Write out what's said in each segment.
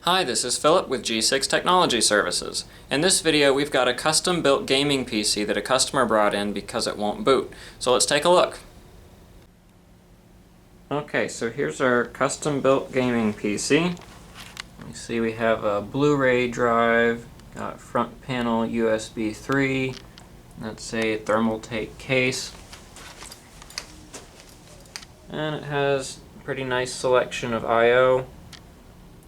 Hi, this is Philip with G6 Technology Services. In this video we've got a custom-built gaming PC that a customer brought in because it won't boot. So let's take a look. Okay, so here's our custom-built gaming PC. You see we have a Blu-ray drive, got front panel USB 3, that's a thermal take case, and it has a pretty nice selection of I/O.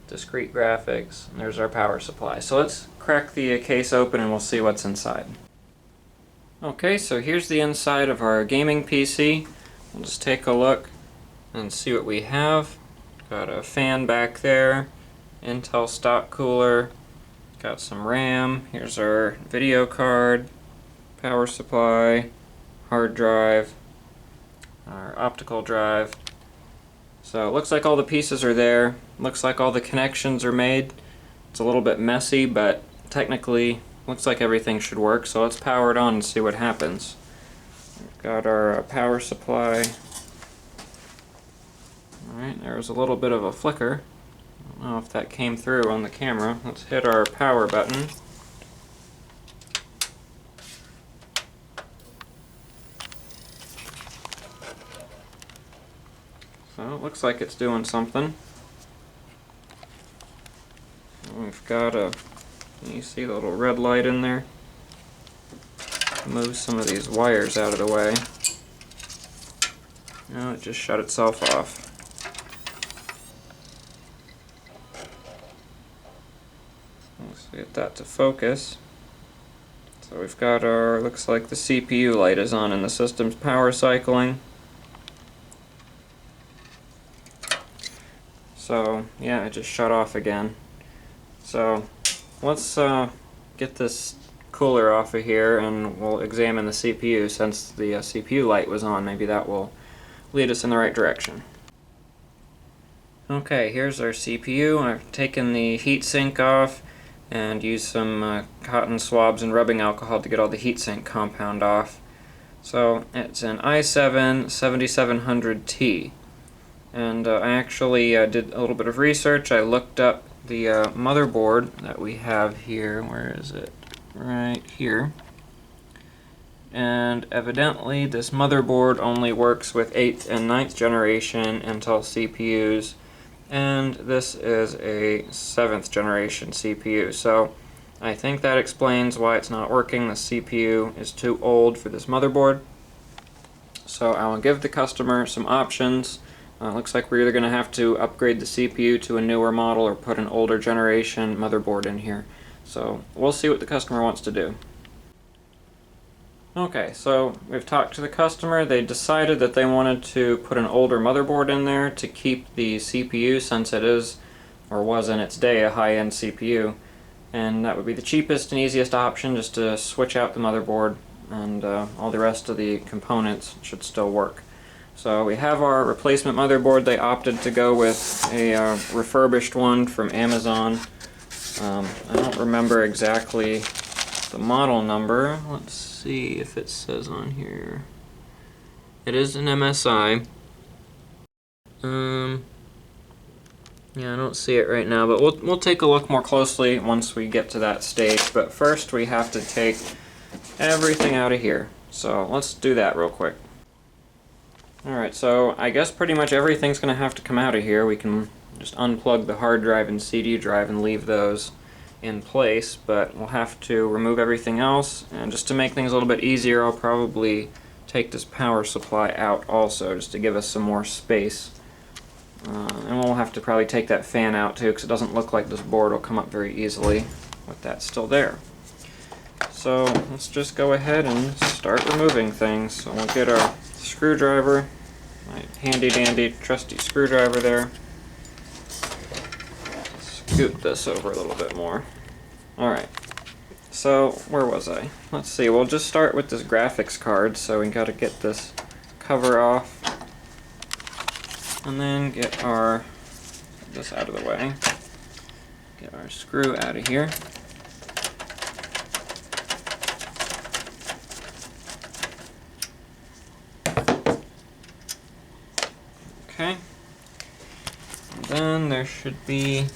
Discrete graphics, and there's our power supply. So let's crack the case open and we'll see what's inside. Okay, so here's the inside of our gaming PC. We'll just take a look and see what we have. Got a fan back there, Intel stock cooler, got some RAM, here's our video card, power supply, hard drive, our optical drive. So it looks like all the pieces are there. Looks like all the connections are made. It's a little bit messy, but technically looks like everything should work. So let's power it on and see what happens. We've got our power supply. Alright, there's a little bit of a flicker. I don't know if that came through on the camera. Let's hit our power button. So it looks like it's doing something. We've got you see the little red light in there? Move some of these wires out of the way. Now it just shut itself off. Let's get that to focus. So we've got our, looks like the CPU light is on and the system's power cycling. So yeah, it just shut off again. So let's get this cooler off of here and we'll examine the CPU since the CPU light was on. Maybe that will lead us in the right direction. Okay, here's our CPU. I've taken the heatsink off and used some cotton swabs and rubbing alcohol to get all the heatsink compound off. So it's an i7 7700T. And I actually did a little bit of research. I looked up the motherboard that we have here. Where is it? Right here. And evidently this motherboard only works with 8th and 9th generation Intel CPUs, and this is a 7th generation CPU. So I think that explains why it's not working. The CPU is too old for this motherboard. So I will give the customer some options. Looks like we're either going to have to upgrade the CPU to a newer model or put an older generation motherboard in here. So we'll see what the customer wants to do. Okay, so we've talked to the customer. They decided that they wanted to put an older motherboard in there to keep the CPU, since it is, or was in its day, a high-end CPU. And that would be the cheapest and easiest option, just to switch out the motherboard, and all the rest of the components should still work. So we have our replacement motherboard. They opted to go with a refurbished one from Amazon. I don't remember exactly the model number. Let's see if it says on here. It is an MSI. Yeah, I don't see it right now, but we'll take a look more closely once we get to that stage. But first we have to take everything out of here. So let's do that real quick. Alright, so I guess pretty much everything's going to have to come out of here. We can just unplug the hard drive and CD drive and leave those in place, but we'll have to remove everything else. And just to make things a little bit easier, I'll probably take this power supply out also, just to give us some more space. And we'll have to probably take that fan out too, because it doesn't look like this board will come up very easily with that still there. So let's just go ahead and start removing things. So we'll get our screwdriver, my handy dandy trusty screwdriver there. Scoot this over a little bit more. Alright, so where was I? Let's see, we'll just start with this graphics card. So we gotta get this cover off and then get this out of the way. Get our screw out of here. Okay. And then there should be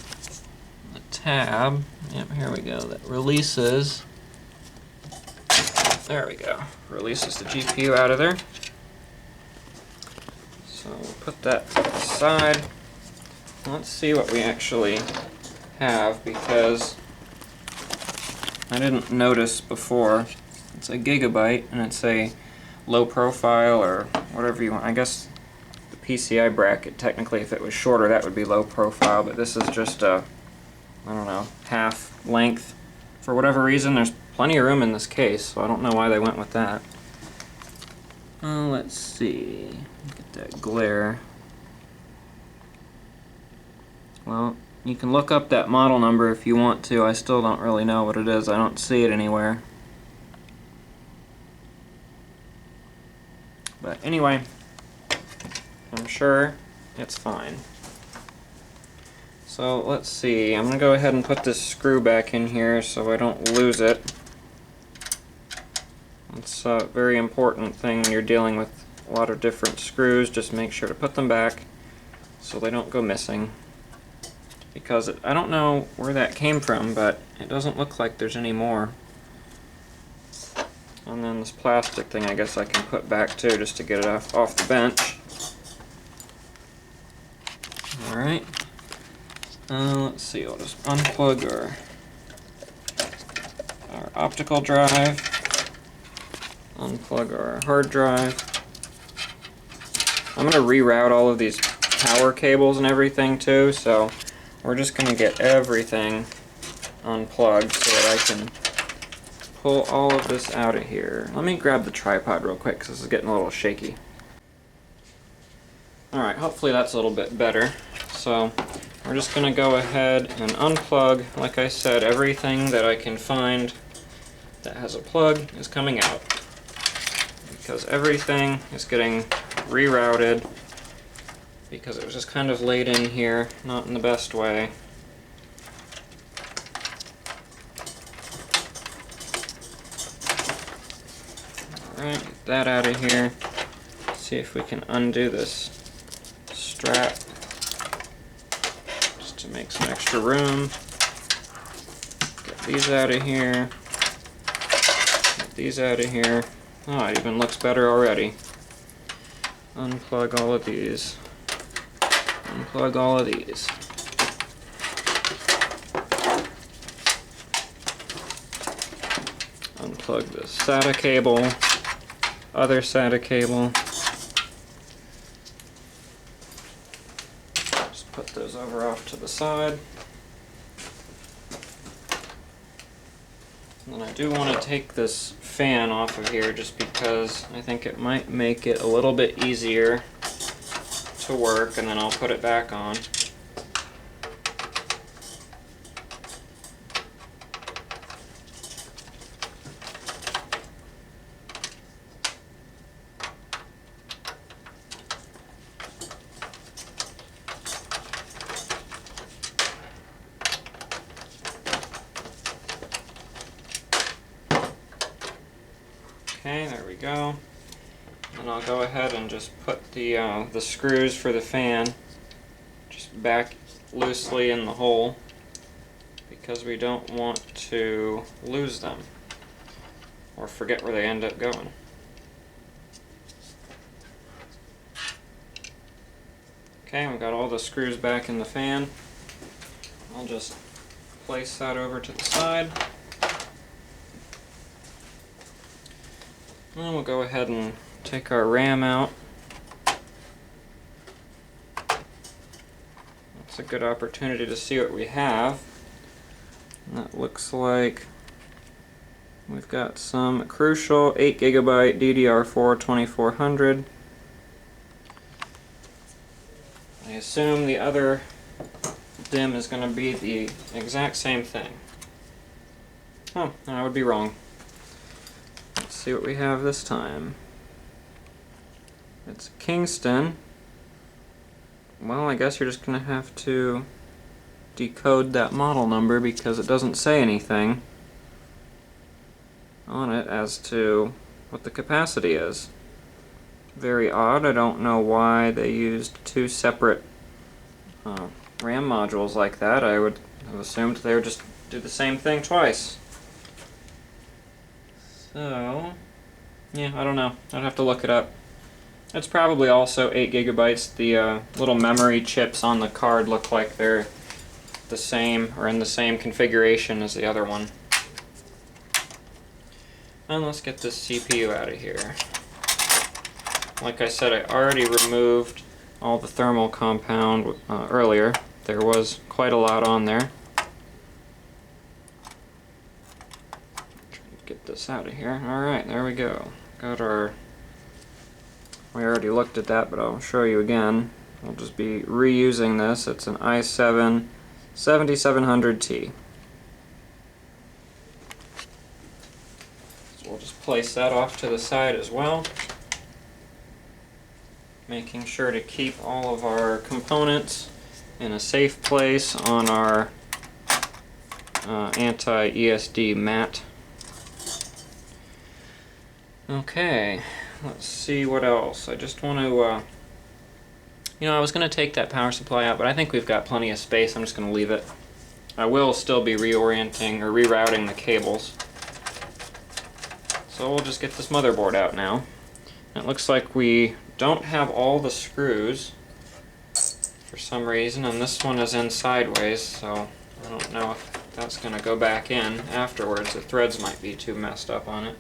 tab, yep, here we go, that releases, there we go, releases the GPU out of there. So we'll put that to the side. Let's see what we actually have, because I didn't notice before. It's a gigabyte and it's a low profile or whatever you want. I guess the PCI bracket, technically if it was shorter that would be low profile, but this is just a, I don't know, half length. For whatever reason there's plenty of room in this case, so I don't know why they went with that. Let's see, get that glare. Well, you can look up that model number if you want to. I still don't really know what it is. I don't see it anywhere. But anyway, I'm sure it's fine. So let's see, I'm going to go ahead and put this screw back in here so I don't lose it. It's a very important thing when you're dealing with a lot of different screws. Just make sure to put them back so they don't go missing. Because I don't know where that came from, but it doesn't look like there's any more. And then this plastic thing I guess I can put back too, just to get it off the bench. Alright. Let's see, I'll just unplug our optical drive. Unplug our hard drive. I'm going to reroute all of these power cables and everything too, so we're just going to get everything unplugged so that I can pull all of this out of here. Let me grab the tripod real quick because this is getting a little shaky. Alright, hopefully that's a little bit better. So we're just going to go ahead and unplug, like I said, everything that I can find that has a plug is coming out. Because everything is getting rerouted because it was just kind of laid in here, not in the best way. Alright, get that out of here. See if we can undo this strap just to make some extra room. Get these out of here. Get these out of here. Oh, it even looks better already. Unplug all of these. Unplug all of these. Unplug the SATA cable. Other SATA cable. Just put those over off to the side. And then I do want to take this fan off of here just because I think it might make it a little bit easier to work, and then I'll put it back on. Okay, there we go. And I'll go ahead and just put the screws for the fan just back loosely in the hole because we don't want to lose them or forget where they end up going. Okay, we've got all the screws back in the fan. I'll just place that over to the side. And we'll go ahead and take our RAM out. That's a good opportunity to see what we have. And that looks like we've got some crucial 8GB DDR4 2400. I assume the other DIMM is going to be the exact same thing. Oh, I would be wrong. Let's see what we have this time. It's Kingston. Well, I guess you're just going to have to decode that model number because it doesn't say anything on it as to what the capacity is. Very odd. I don't know why they used two separate RAM modules like that. I would I've assumed they would just do the same thing twice. So, yeah, I don't know. I'd have to look it up. It's probably also 8 gigabytes. The little memory chips on the card look like they're the same or in the same configuration as the other one. And let's get this CPU out of here. Like I said, I already removed all the thermal compound earlier. There was quite a lot on there. Get this out of here. Alright, there we go. Got our... We already looked at that, but I'll show you again. We'll just be reusing this. It's an i7 7700T. So we'll just place that off to the side as well. Making sure to keep all of our components in a safe place on our anti-ESD mat. Okay, let's see what else. I just want to, I was going to take that power supply out, but I think we've got plenty of space. I'm just going to leave it. I will still be reorienting or rerouting the cables. So we'll just get this motherboard out now. It looks like we don't have all the screws for some reason, and this one is in sideways, so I don't know if that's going to go back in afterwards. The threads might be too messed up on it.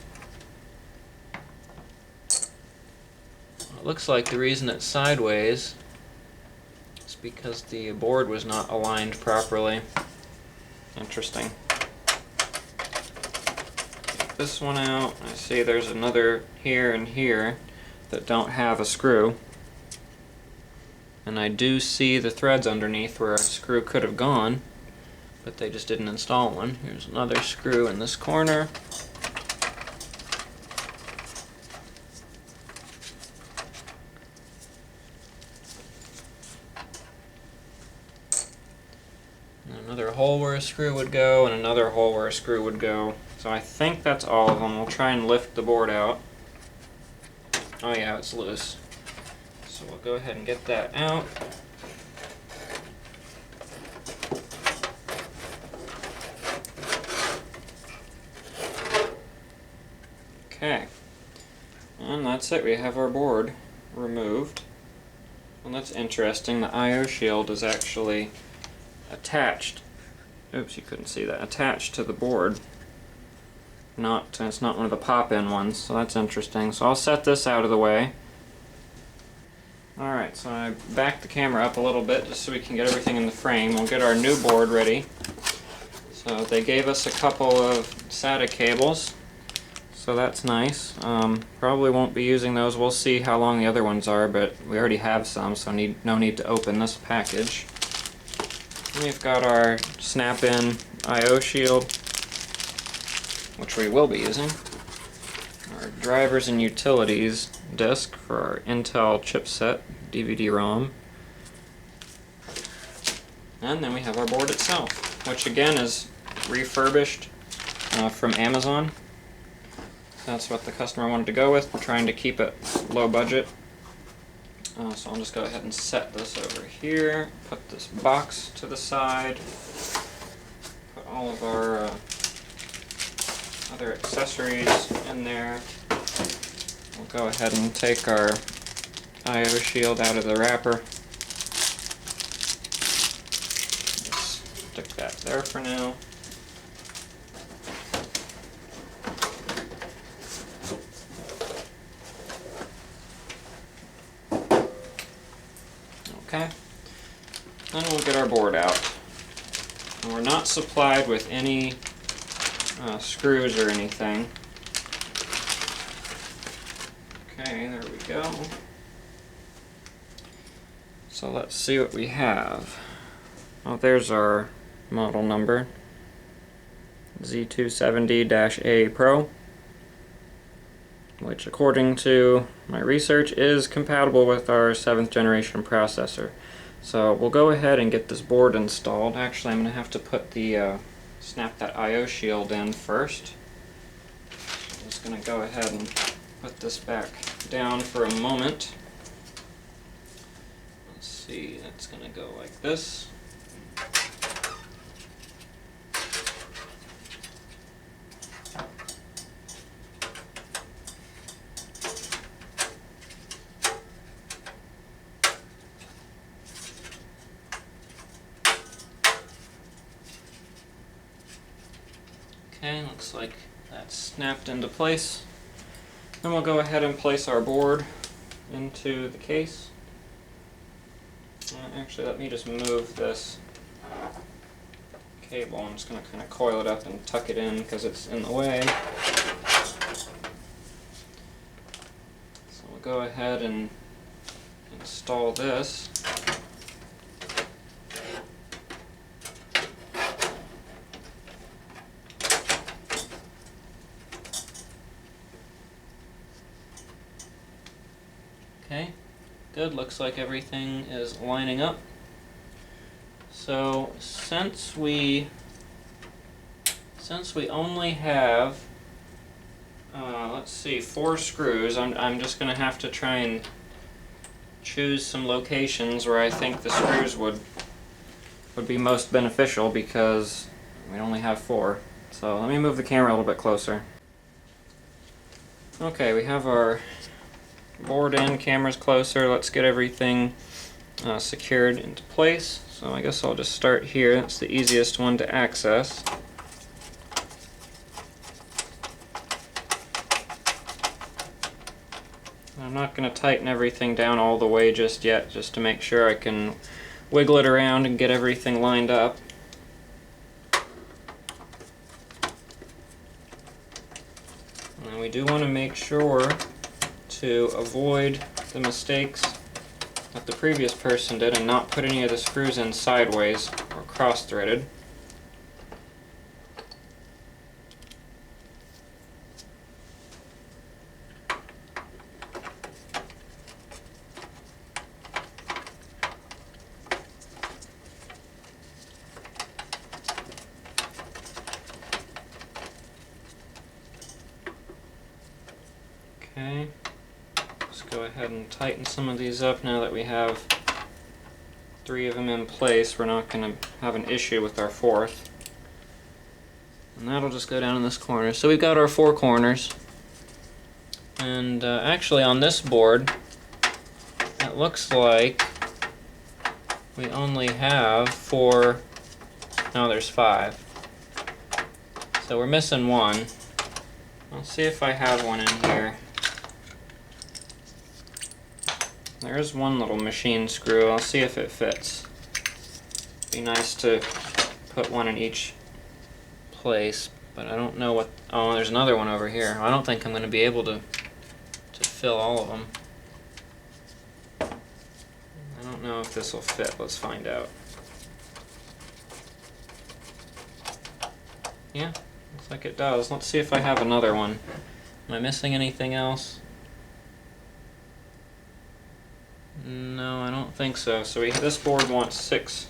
It looks like the reason it's sideways is because the board was not aligned properly. Interesting. Get this one out. I see there's another here and here that don't have a screw. And I do see the threads underneath where a screw could have gone, but they just didn't install one. Here's another screw in this corner. Another hole where a screw would go, and another hole where a screw would go. So I think that's all of them. We'll try and lift the board out. Oh yeah, it's loose. So we'll go ahead and get that out. Okay. And that's it. We have our board removed. Well, that's interesting. The I/O shield is actually attached. Oops, you couldn't see that. Attached to the board. It's not one of the pop-in ones, so that's interesting. So I'll set this out of the way. Alright, so I backed the camera up a little bit just so we can get everything in the frame. We'll get our new board ready. So they gave us a couple of SATA cables, so that's nice. Probably won't be using those. We'll see how long the other ones are, but we already have some, so no need to open this package. We've got our snap-in I/O shield, which we will be using. Our drivers and utilities disk for our Intel chipset DVD-ROM. And then we have our board itself, which again is refurbished from Amazon. That's what the customer wanted to go with. We're trying to keep it low budget. So I'll just go ahead and set this over here, put this box to the side, put all of our other accessories in there. We'll go ahead and take our I/O shield out of the wrapper. Just stick that there for now. Okay, then we'll get our board out. And we're not supplied with any screws or anything. Okay, there we go. So let's see what we have. Oh, there's our model number. Z270-A Pro, which according to my research is compatible with our 7th generation processor. So we'll go ahead and get this board installed. Actually, I'm going to have to put snap that I/O shield in first. So I'm just going to go ahead and put this back down for a moment. Let's see, it's going to go like this. Okay, looks like that's snapped into place. Then we'll go ahead and place our board into the case. Actually, let me just move this cable. I'm just going to kind of coil it up and tuck it in because it's in the way. So we'll go ahead and install this. Okay, good. Looks like everything is lining up. So since we only have let's see, 4 screws, I'm just going to have to try and choose some locations where I think the screws would be most beneficial because we only have 4. So let me move the camera a little bit closer. Okay, we have our board in, camera's closer. Let's get everything secured into place. So I guess I'll just start here. It's the easiest one to access. I'm not going to tighten everything down all the way just yet, just to make sure I can wiggle it around and get everything lined up. And we do want to make sure to avoid the mistakes that the previous person did and not put any of the screws in sideways or cross-threaded. Okay, let's go ahead and tighten some of these up now that we have 3 of them in place. We're not going to have an issue with our 4th. And that'll just go down in this corner. So we've got our 4 corners. And actually on this board, it looks like we only have 4, no, there's 5. So we're missing 1. I'll see if I have one in here. There is one little machine screw. I'll see if it fits. Be nice to put one in each place, but I don't know what... Oh, there's another one over here. I don't think I'm going to be able to fill all of them. I don't know if this will fit. Let's find out. Yeah, looks like it does. Let's see if I have another one. Am I missing anything else? No, I don't think so. So this board wants 6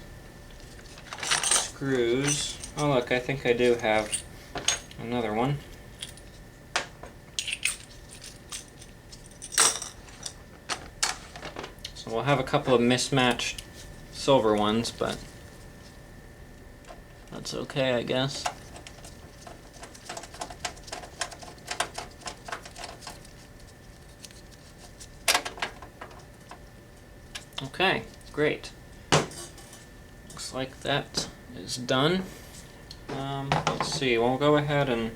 screws. Oh look, I think I do have another one. So we'll have a couple of mismatched silver ones, but that's okay, I guess. Okay, great. Looks like that is done. Let's see, we'll go ahead and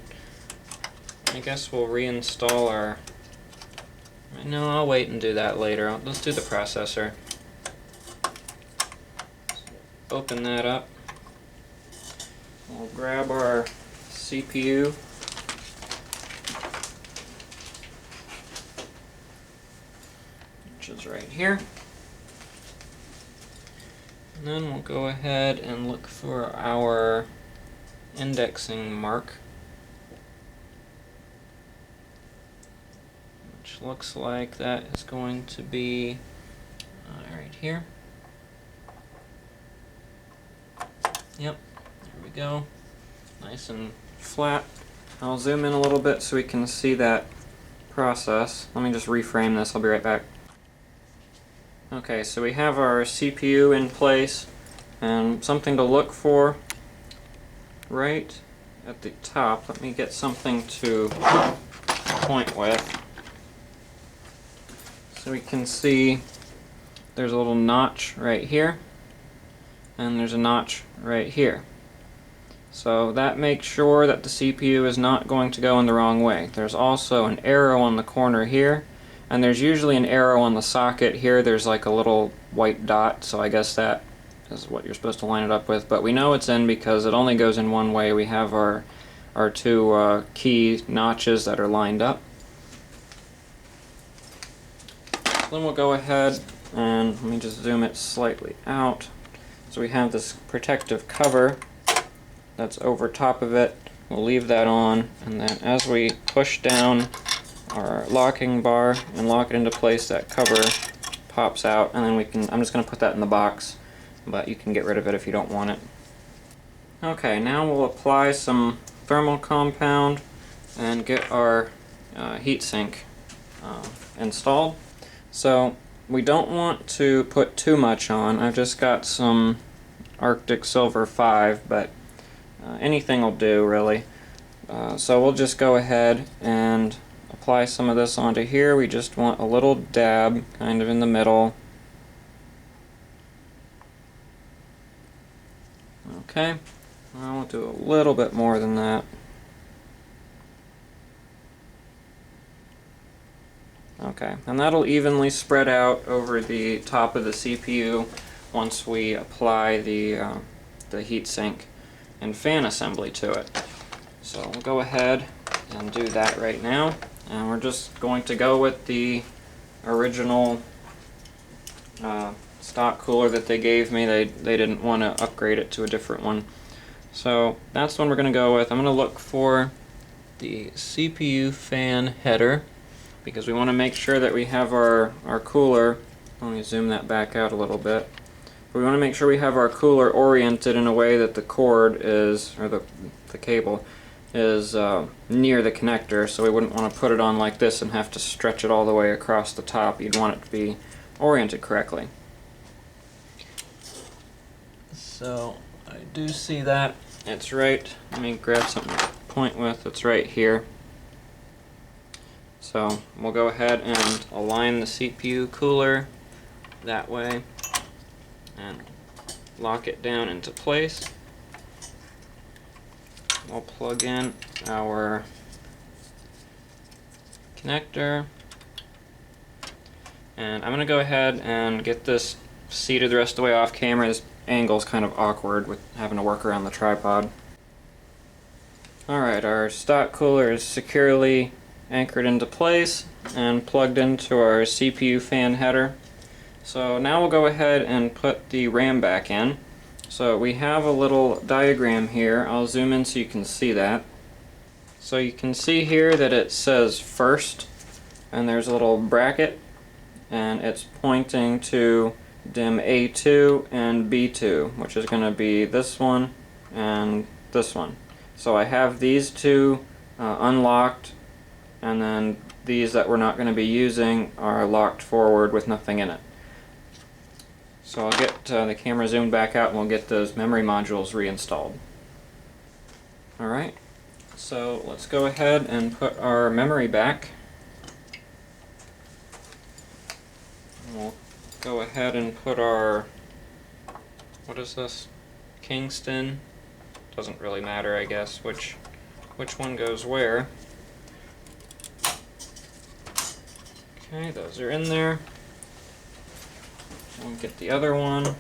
I guess we'll reinstall our... No, I'll wait and do that later. Let's do the processor. Open that up. We'll grab our CPU. Which is right here. And then we'll go ahead and look for our indexing mark, which looks like that is going to be right here. Yep, there we go. Nice and flat. I'll zoom in a little bit so we can see that process. Let me just reframe this, I'll be right back. Okay, so we have our CPU in place, and something to look for right at the top. Let me get something to point with. So we can see there's a little notch right here, and there's a notch right here. So that makes sure that the CPU is not going to go in the wrong way. There's also an arrow on the corner here, and there's usually an arrow on the socket here. There's like a little white dot, so I guess that is what you're supposed to line it up with. But we know it's in because it only goes in one way. We have our two key notches that are lined up. Then we'll go ahead and let me just zoom it slightly out. So we have this protective cover that's over top of it. We'll leave that on, and then as we push down our locking bar and lock it into place, that cover pops out, and then we can, I'm just going to put that in the box, but you can get rid of it if you don't want it. Okay, now we'll apply some thermal compound and get our heatsink installed. So we don't want to put too much on. I've just got some Arctic Silver 5, but anything will do, really. So we'll just go ahead and apply some of this onto here. We just want a little dab kind of in the middle. Okay, I'll do a little bit more than that. Okay, and that'll evenly spread out over the top of the CPU once we apply the heatsink and fan assembly to it. So we'll go ahead and do that right now, and we're just going to go with the original stock cooler that they gave me. They didn't want to upgrade it to a different one, so that's the one we're going to go with. I'm going to look for the CPU fan header because we want to make sure that we have our cooler. Let me zoom that back out a little bit. We want to make sure we have our cooler oriented in a way that the cord is, or the cable is near the connector, so we wouldn't want to put it on like this and have to stretch it all the way across the top. You'd want it to be oriented correctly. So I do see that. It's right. Let me grab something to point with. It's right here. So we'll go ahead and align the CPU cooler that way and lock it down into place. We'll plug in our connector, and I'm going to go ahead and get this seated the rest of the way off camera. This angle's kind of awkward with having to work around the tripod. Alright, our stock cooler is securely anchored into place and plugged into our CPU fan header. So now we'll go ahead and put the RAM back in. So we have a little diagram here. I'll zoom in so you can see that. So you can see here that it says first, and there's a little bracket, and it's pointing to DIMM A2 and B2, which is going to be this one and this one. So I have these two unlocked, and then these that we're not going to be using are locked forward with nothing in it. So I'll get the camera zoomed back out and we'll get those memory modules reinstalled. Alright, so let's go ahead and put our memory back. We'll go ahead and put our, what is this? Kingston? Doesn't really matter, I guess, which one goes where. Okay, those are in there. We'll get the other one. We'll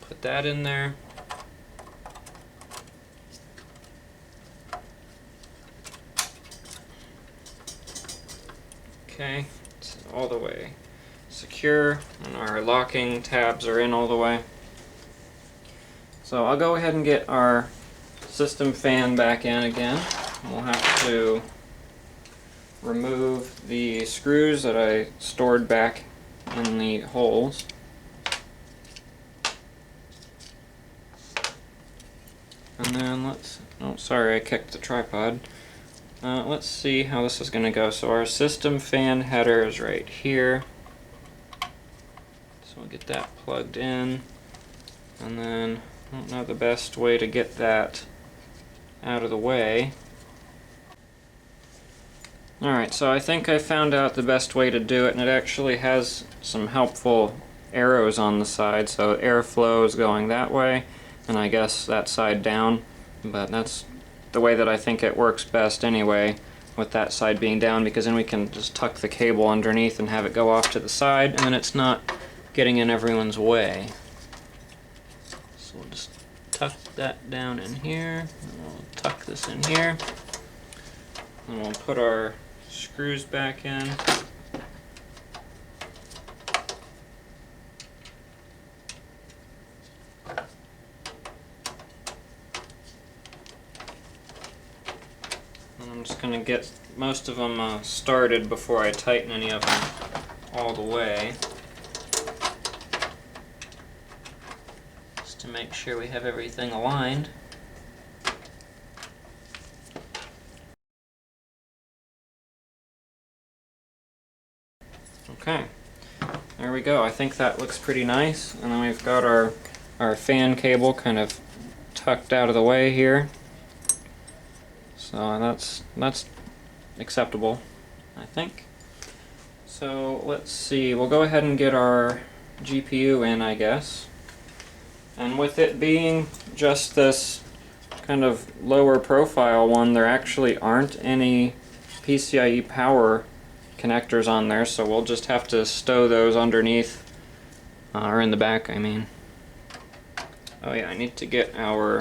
put that in there. Okay, it's all the way secure, and our locking tabs are in all the way. So I'll go ahead and get our system fan back in again. We'll have to remove the screws that I stored back in the holes. And then let's, oh sorry, I kicked the tripod. Let's see how this is going to go. So our system fan header is right here. So we'll get that plugged in. And then, I don't know the best way to get that out of the way. Alright, so I think I found out the best way to do it, and it actually has some helpful arrows on the side, so airflow is going that way, and I guess that side down, but that's the way that I think it works best anyway, with that side being down, because then we can just tuck the cable underneath and have it go off to the side, and then it's not getting in everyone's way. So we'll just tuck that down in here, and we'll tuck this in here, and we'll put our screws back in. I'm just going to get most of them started before I tighten any of them all the way, just to make sure we have everything aligned. Okay, there we go. I think that looks pretty nice. And then we've got our fan cable kind of tucked out of the way here. So that's acceptable, I think. So let's see, we'll go ahead and get our GPU in, I guess. And with it being just this kind of lower profile one, there actually aren't any PCIe power connectors on there, so we'll just have to stow those underneath, or in the back, I mean. Oh yeah, I need to get our,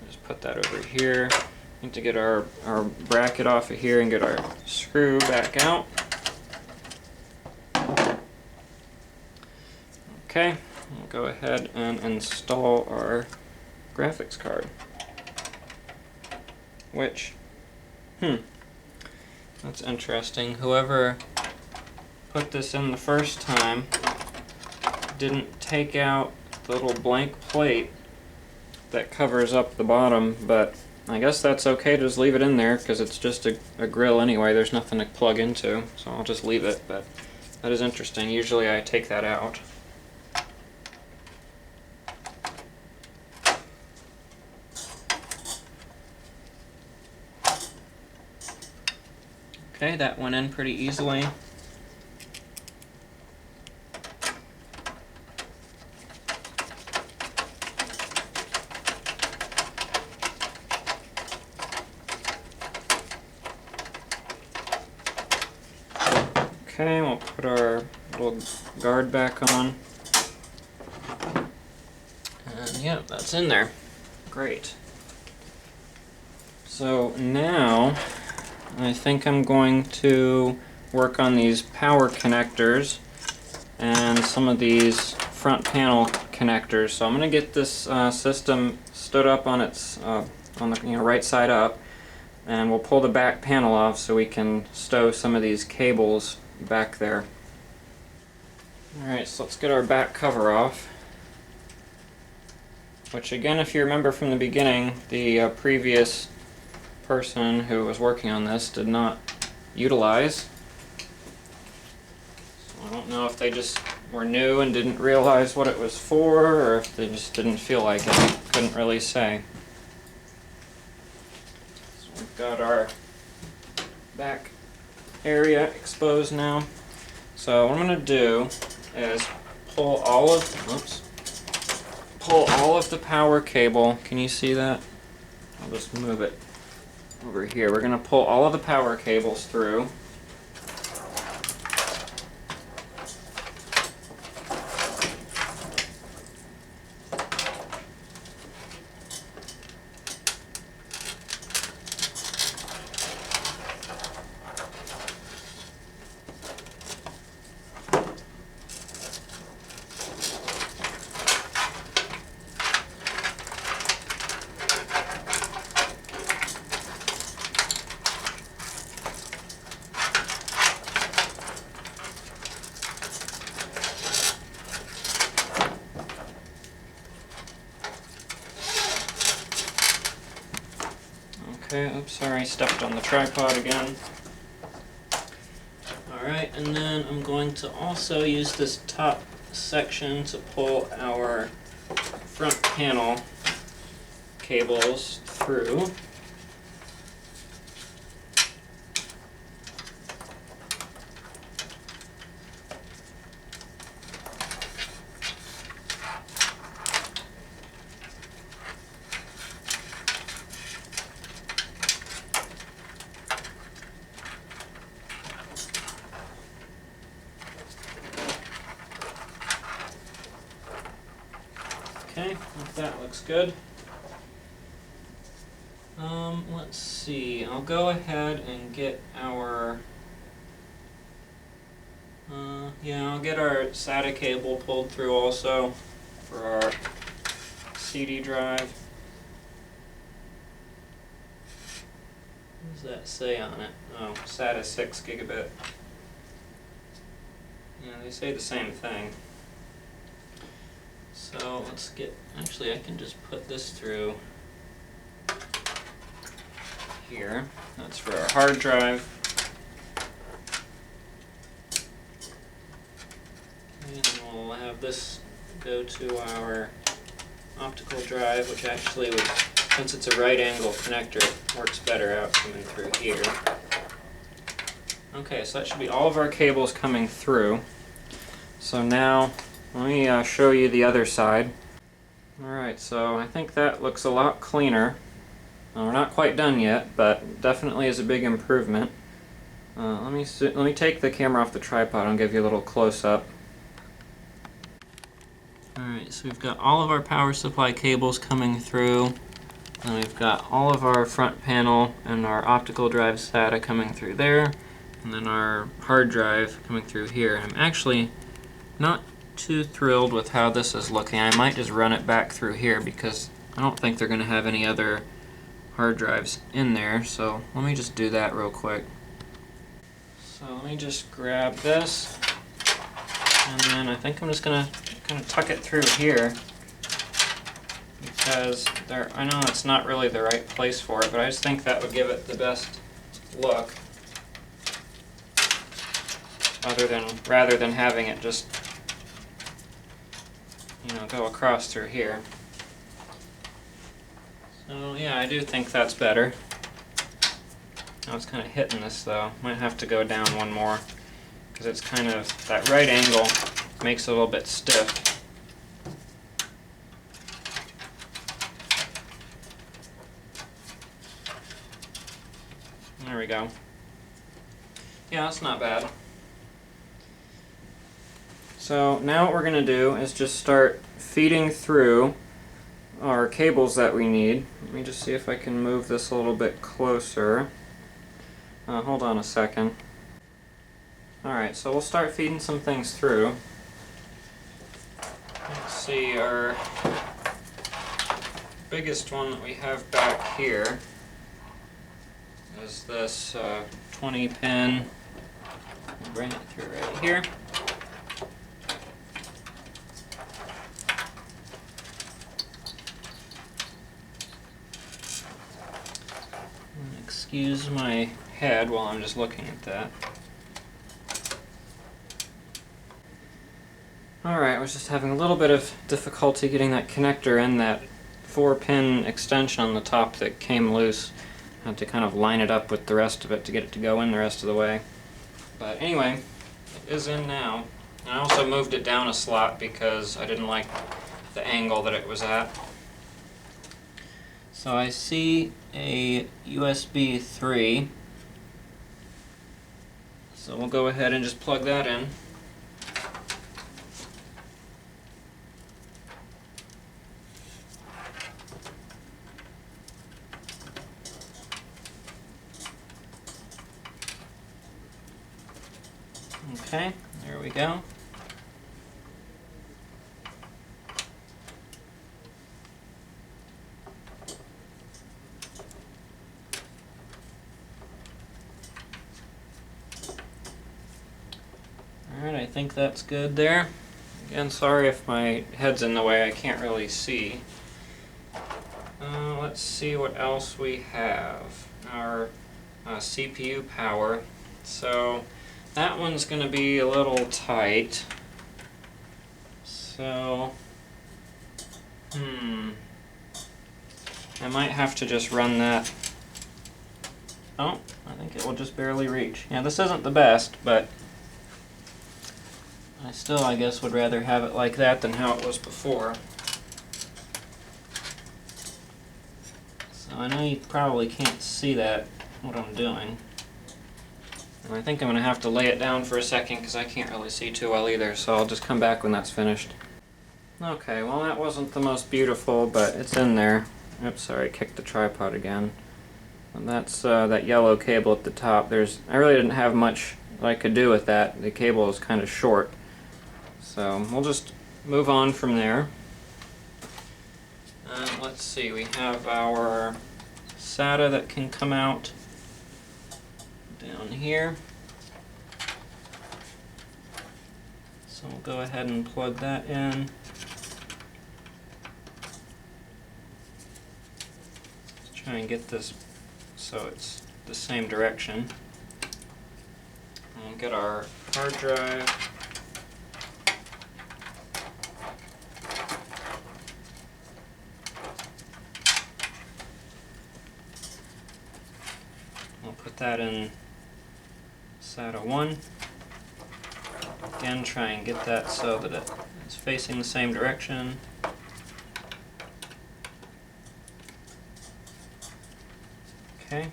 just put that over here. Need to get our bracket off of here and get our screw back out. Okay, we'll go ahead and install our graphics card. Which, that's interesting. Whoever put this in the first time didn't take out the little blank plate that covers up the bottom, but I guess that's okay to just leave it in there because it's just a grill anyway. There's nothing to plug into, so I'll just leave it, but that is interesting. Usually I take that out. Okay, that went in pretty easily. Okay, we'll put our little guard back on. And yeah, that's in there. Great. So now I think I'm going to work on these power connectors and some of these front panel connectors. So I'm going to get this system stood up on its on the right side up, and we'll pull the back panel off so we can stow some of these cables back there. Alright, so let's get our back cover off, which again, if you remember from the beginning, the previous person who was working on this did not utilize. So I don't know if they just were new and didn't realize what it was for, or if they just didn't feel like it. Couldn't really say. So we've got our back area exposed now. So what I'm going to do is pull all of the power cable. Can you see that? I'll just move it over here. We're going to pull all of the power cables through. Okay, oops, sorry, stepped on the tripod again. Alright, and then I'm going to also use this top section to pull our front panel cables through. Okay, if that looks good. Let's see, I'll go ahead and get our, I'll get our SATA cable pulled through also for our CD drive. What does that say on it? Oh, SATA 6 gigabit. Yeah, they say the same thing. So let's get, actually I can just put this through here. That's for our hard drive. And we'll have this go to our optical drive, which actually would, since it's a right angle connector, it works better out coming through here. Okay, so that should be all of our cables coming through. So now, let me show you the other side. Alright, so I think that looks a lot cleaner. We're not quite done yet, but definitely is a big improvement. Let me take the camera off the tripod and give you a little close-up. Alright, so we've got all of our power supply cables coming through, and we've got all of our front panel and our optical drive SATA coming through there, and then our hard drive coming through here. I'm actually not too thrilled with how this is looking. I might just run it back through here because I don't think they're going to have any other hard drives in there, so let me just do that real quick. So let me just grab this, and then I think I'm just going to kind of tuck it through here because I know it's not really the right place for it, but I just think that would give it the best look rather than having it just, you know, go across through here. So yeah, I do think that's better. Now it's kind of hitting this though. Might have to go down one more because it's kind of, that right angle makes it a little bit stiff. There we go. Yeah, that's not bad. So now what we're going to do is just start feeding through our cables that we need. Let me just see if I can move this a little bit closer. Hold on a second. Alright, so we'll start feeding some things through. Let's see, our biggest one that we have back here is this 20 pin. Bring it through right here. Excuse my head while I'm just looking at that. Alright, I was just having a little bit of difficulty getting that connector in that 4-pin extension on the top that came loose. I had to kind of line it up with the rest of it to get it to go in the rest of the way. But anyway, it is in now. And I also moved it down a slot because I didn't like the angle that it was at. So I see a USB 3. So we'll go ahead and just plug that in. Okay, there we go. Alright, I think that's good there. Again, sorry if my head's in the way, I can't really see. Let's see what else we have. Our CPU power. So that one's going to be a little tight. So, I might have to just run that. Oh, I think it will just barely reach. Yeah, this isn't the best, but I still, I guess, would rather have it like that than how it was before. So I know you probably can't see that, what I'm doing. And I think I'm going to have to lay it down for a second because I can't really see too well either, so I'll just come back when that's finished. Okay, well that wasn't the most beautiful, but it's in there. Oops, sorry, I kicked the tripod again. And that's that yellow cable at the top. I really didn't have much that I could do with that. The cable is kind of short. So we'll just move on from there. Let's see, we have our SATA that can come out down here. So we'll go ahead and plug that in. Let's try and get this so it's the same direction. And get our hard drive. We'll put that in SATA 1. Again, try and get that so that it's facing the same direction. Okay,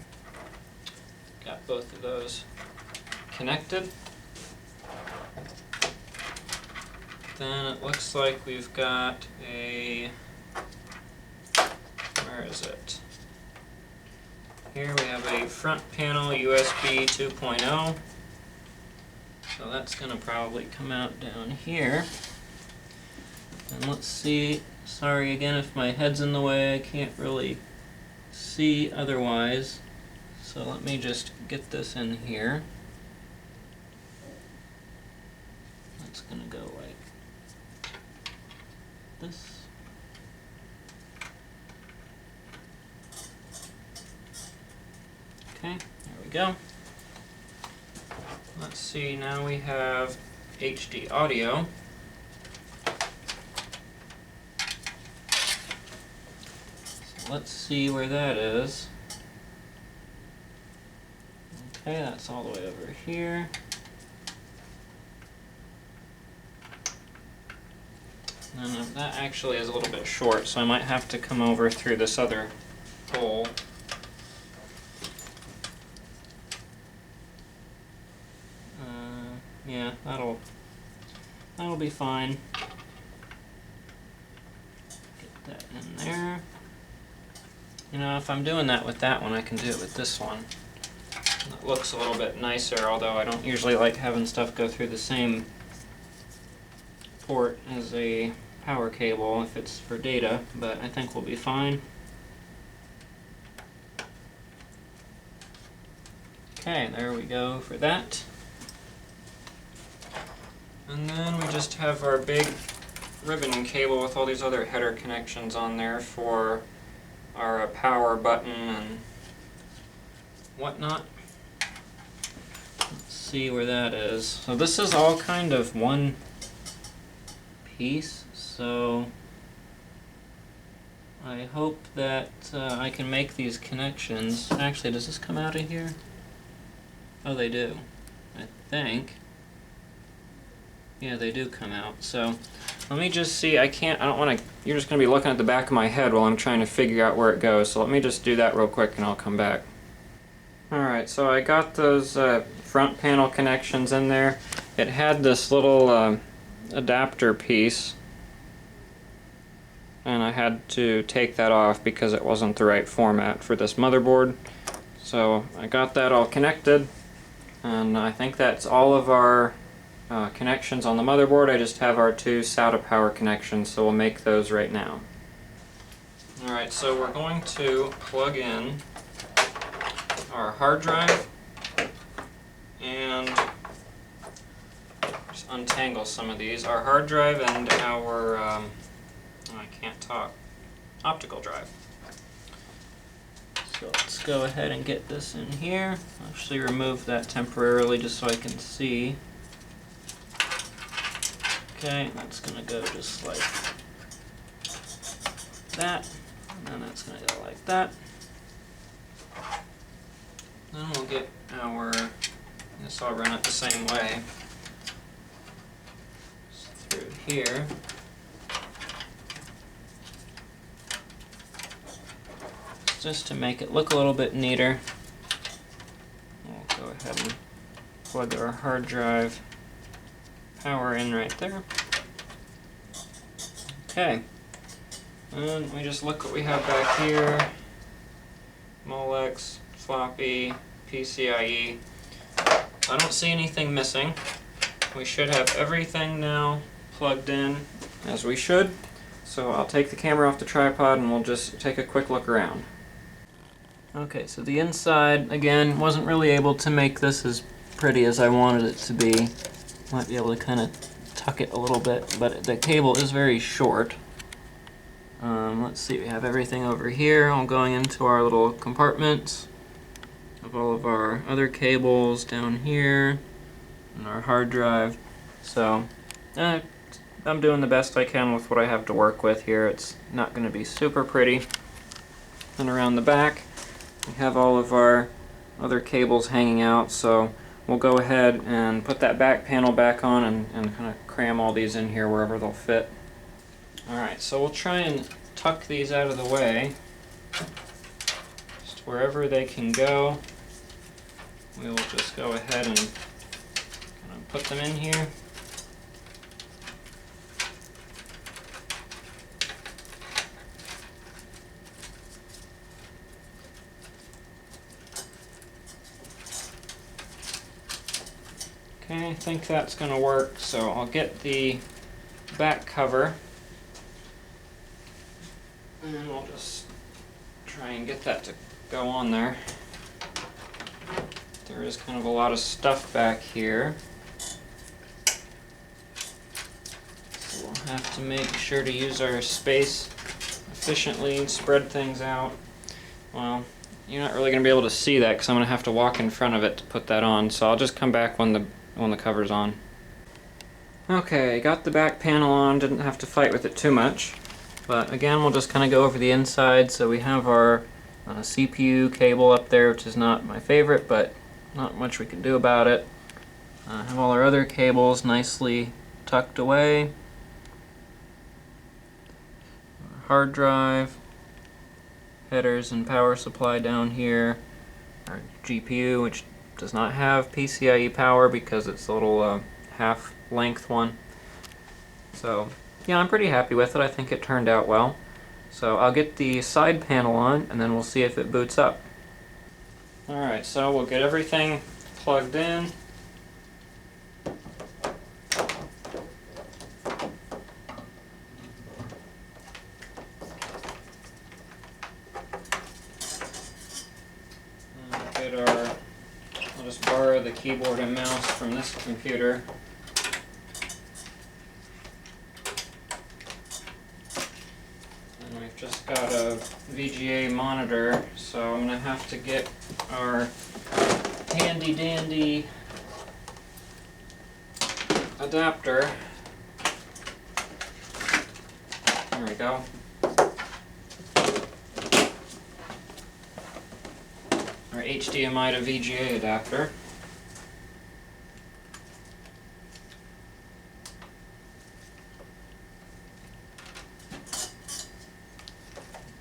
got both of those connected. Then it looks like we've got where is it? Here we have a front panel USB 2.0. So that's going to probably come out down here. And let's see, sorry again if my head's in the way, I can't really see otherwise. So let me just get this in here. That's going to go like this. Okay, there we go. Let's see, now we have HD audio. So let's see where that is. Okay, that's all the way over here. And that actually is a little bit short, so I might have to come over through this other hole. Yeah, that'll be fine. Get that in there. You know, if I'm doing that with that one, I can do it with this one. It looks a little bit nicer, although I don't usually like having stuff go through the same port as a power cable if it's for data, but I think we'll be fine. Okay, there we go for that. And then we just have our big ribbon cable with all these other header connections on there for our power button and whatnot. Let's see where that is. So this is all kind of one piece, so I hope that I can make these connections. Actually, does this come out of here? Oh, they do, I think. Yeah, they do come out. So let me just see. I don't want to, you're just going to be looking at the back of my head while I'm trying to figure out where it goes. So let me just do that real quick and I'll come back. Alright, so I got those front panel connections in there. It had this little adapter piece, and I had to take that off because it wasn't the right format for this motherboard. So I got that all connected, and I think that's all of our connections on the motherboard. I just have our two SATA power connections, so we'll make those right now. Alright, so we're going to plug in our hard drive and just untangle some of these. Our hard drive and our, I can't talk, optical drive. So let's go ahead and get this in here. I'll actually remove that temporarily just so I can see. Okay, that's going to go just like that, and then that's going to go like that. Then we'll get our, I guess I'll run it the same way, just through here. Just to make it look a little bit neater, we'll go ahead and plug our hard drive power in right there. Okay, and we just look what we have back here. Molex, floppy, PCIe. I don't see anything missing. We should have everything now plugged in as we should. So I'll take the camera off the tripod and we'll just take a quick look around. Okay, so the inside, again, wasn't really able to make this as pretty as I wanted it to be. Might be able to kind of tuck it a little bit, but the cable is very short. Let's see, we have everything over here all going into our little compartments. Of all of our other cables down here and our hard drive. So I'm doing the best I can with what I have to work with here. It's not going to be super pretty. And around the back we have all of our other cables hanging out, so we'll go ahead and put that back panel back on and kind of cram all these in here wherever they'll fit. Alright, so we'll try and tuck these out of the way. Just wherever they can go, we will just go ahead and kind of put them in here. Okay, I think that's going to work, so I'll get the back cover and we'll just try and get that to go on there. There is kind of a lot of stuff back here, so we'll have to make sure to use our space efficiently and spread things out. Well, you're not really going to be able to see that because I'm going to have to walk in front of it to put that on, so I'll just come back when the cover's on. Okay, got the back panel on, didn't have to fight with it too much. But again, we'll just kind of go over the inside. So we have our CPU cable up there, which is not my favorite, but not much we can do about it. Have all our other cables nicely tucked away. Hard drive, headers and power supply down here. Our GPU, which does not have PCIe power because it's a little half-length one. So yeah, I'm pretty happy with it. I think it turned out well. So I'll get the side panel on and then we'll see if it boots up. Alright, so we'll get everything plugged in. I'll just borrow the keyboard and mouse from this computer. And we've just got a VGA monitor, so I'm going to have to get our handy dandy adapter. There we go. Our HDMI to VGA adapter.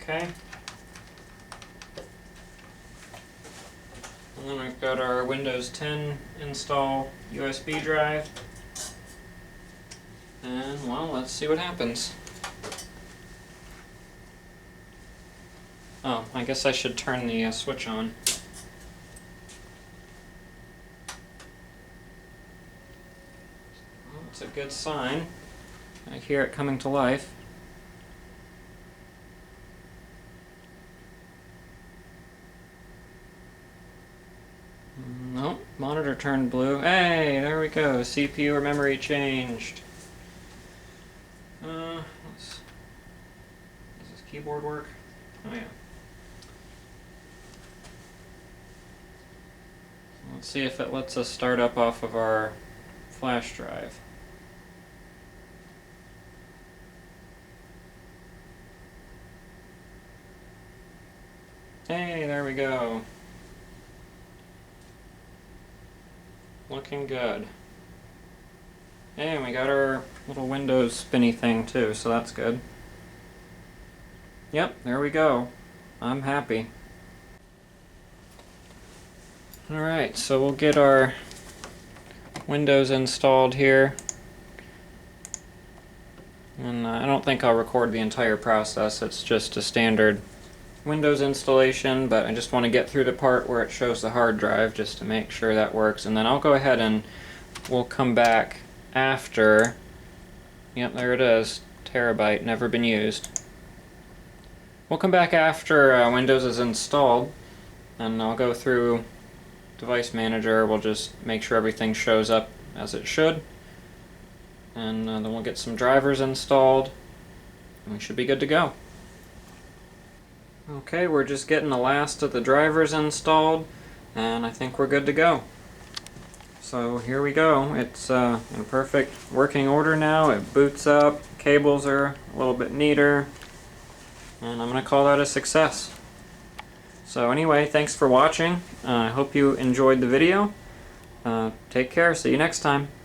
Okay. And then we've got our Windows 10 install USB drive. And well, let's see what happens. Oh, I guess I should turn the switch on. Well, it's a good sign. I hear it coming to life. Nope, monitor turned blue. Hey, there we go. CPU or memory changed. Does this keyboard work? Oh yeah. Let's see if it lets us start up off of our flash drive. Hey, there we go. Looking good. And we got our little Windows spinny thing too, so that's good. Yep, there we go. I'm happy. Alright, so we'll get our Windows installed here. And I don't think I'll record the entire process. It's just a standard Windows installation, but I just want to get through the part where it shows the hard drive just to make sure that works, and then I'll go ahead and we'll come back after. Yep, there it is. Terabyte, never been used. We'll come back after Windows is installed, and I'll go through Device Manager. We'll just make sure everything shows up as it should, and then we'll get some drivers installed, and we should be good to go. Okay, we're just getting the last of the drivers installed, and I think we're good to go. So here we go. It's in perfect working order now. It boots up, cables are a little bit neater, and I'm going to call that a success. So anyway, thanks for watching. I hope you enjoyed the video. Take care. See you next time.